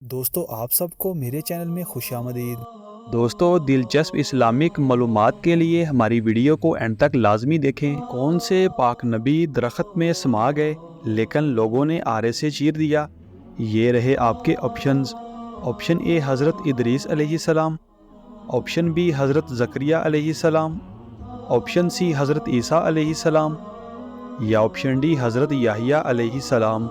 दोस्तों आप सबको मेरे चैनल में खुशामदीद। दोस्तों, दिलचस्प इस्लामिक मालूमात के लिए हमारी वीडियो को एंड तक लाजमी देखें। कौन से पाक नबी दरख्त में समा गए लेकिन लोगों ने आरे से चीर दिया? ये रहे आपके ऑप्शंस। ऑप्शन ए हज़रत इदरीस अलैहिस्सलाम, ऑप्शन बी हज़रत ज़करिया अलैहिस्सलाम, ऑप्शन सी हज़रत ईसा अलैहिस्सलाम या ऑप्शन डी हज़रत याहिया अलैहिस्सलाम।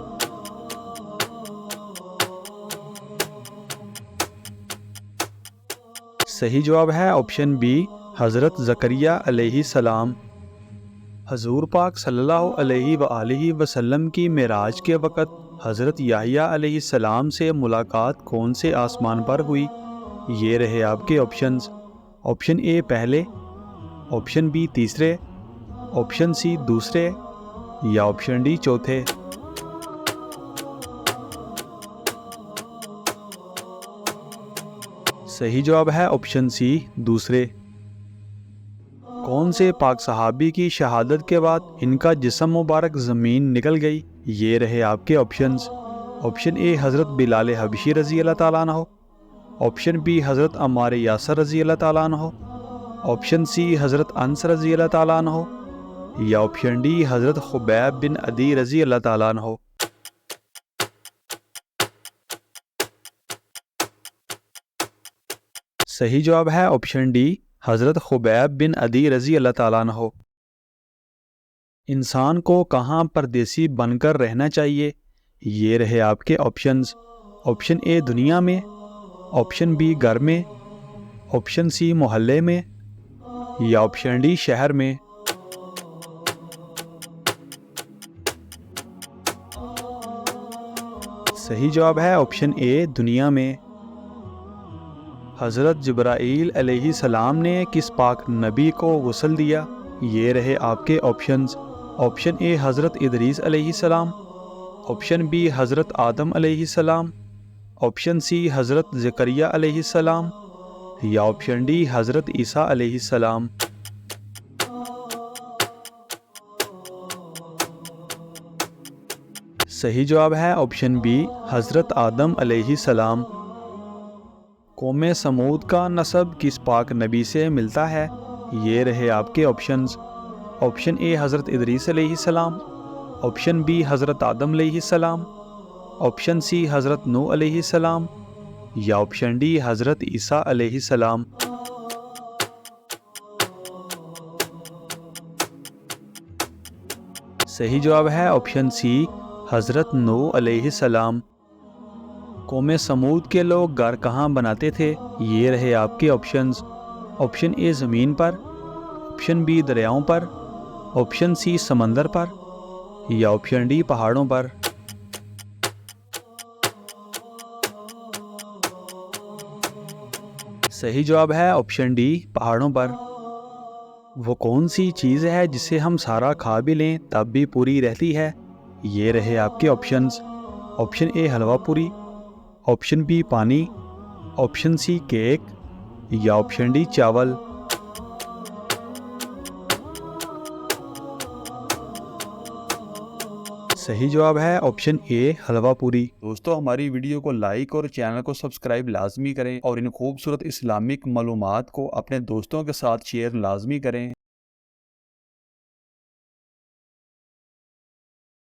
सही जवाब है ऑप्शन बी हज़रत ज़करिया अलैहिस्सलाम। हजूर पाक सल्लल्लाहु अलैहि वसल्लम की मेराज के वक़्त हज़रत याहिया अलैहिस्सलाम से मुलाकात कौन से आसमान पर हुई? ये रहे आपके ऑप्शंस। ऑप्शन ए पहले, ऑप्शन बी तीसरे, ऑप्शन सी दूसरे या ऑप्शन डी चौथे। सही जवाब है ऑप्शन सी दूसरे। कौन से पाक सहाबी की शहादत के बाद इनका जिस्म मुबारक ज़मीन निकल गई? ये रहे आपके ऑप्शंस। ऑप्शन ए हज़रत बिलाल हबशी रज़ी अल्लाह ताला अन्हो, ऑप्शन बी हज़रत अम्मार यासर रज़ी अल्लाह ताला अन्हो, ऑप्शन सी हज़रत अनस रज़ी अल्लाह ताला अन्हो या ऑप्शन डी हज़रत खुबैब बिन अदी रज़ी अल्लाह ताला अन्हो। सही जवाब है ऑप्शन डी हज़रत खुबैब बिन अदी रज़ी अल्लाह ताला अन्हो। इंसान को कहाँ परदेसी बनकर रहना चाहिए? ये रहे आपके ऑप्शंस। ऑप्शन ए दुनिया में, ऑप्शन बी घर में, ऑप्शन सी मोहल्ले में या ऑप्शन डी शहर में। सही जवाब है ऑप्शन ए दुनिया में। हज़रत जिब्राईल अलैहिस्सलाम ने किस पाक नबी को गुस्ल दिया? ये रहे आपके ऑप्शंस। ऑप्शन ए हज़रत इदरीस अलैहिस्सलाम, ऑप्शन बी हज़रत आदम अलैहिस्सलाम, ऑप्शन सी हज़रत ज़करिया अलैहिस्सलाम या ऑप्शन डी हज़रत ईसा अलैहिस्सलाम। सही जवाब है ऑप्शन बी हज़रत आदम अलैहिस्सलाम। कौम समूद का नसब किस पाक नबी से मिलता है? ये रहे आपके ऑप्शंस। ऑप्शन ए हज़रत इदरीस अलैहिस्सलाम, ऑप्शन बी हज़रत आदम अलैहिस्सलाम, ऑप्शन सी हज़रत नूह अलैहिस्सलाम या ऑप्शन डी हज़रत ईसा अलैहिस्सलाम। सही जवाब है ऑप्शन सी हज़रत नूह अलैहिस्सलाम। कौम समूद के लोग घर कहाँ बनाते थे? ये रहे आपके ऑप्शंस। ऑप्शन ए ज़मीन पर, ऑप्शन बी दरियाओं पर, ऑप्शन सी समंदर पर या ऑप्शन डी पहाड़ों पर। सही जवाब है ऑप्शन डी पहाड़ों पर। वो कौन सी चीज़ है जिसे हम सारा खा भी लें तब भी पूरी रहती है? ये रहे आपके ऑप्शंस। ऑप्शन ए हलवा पूरी, ऑप्शन बी पानी, ऑप्शन सी केक या ऑप्शन डी चावल। सही जवाब है ऑप्शन ए हलवा पूरी। दोस्तों, हमारी वीडियो को लाइक और चैनल को सब्सक्राइब लाजमी करें और इन खूबसूरत इस्लामिक मालूमात को अपने दोस्तों के साथ शेयर लाजमी करें।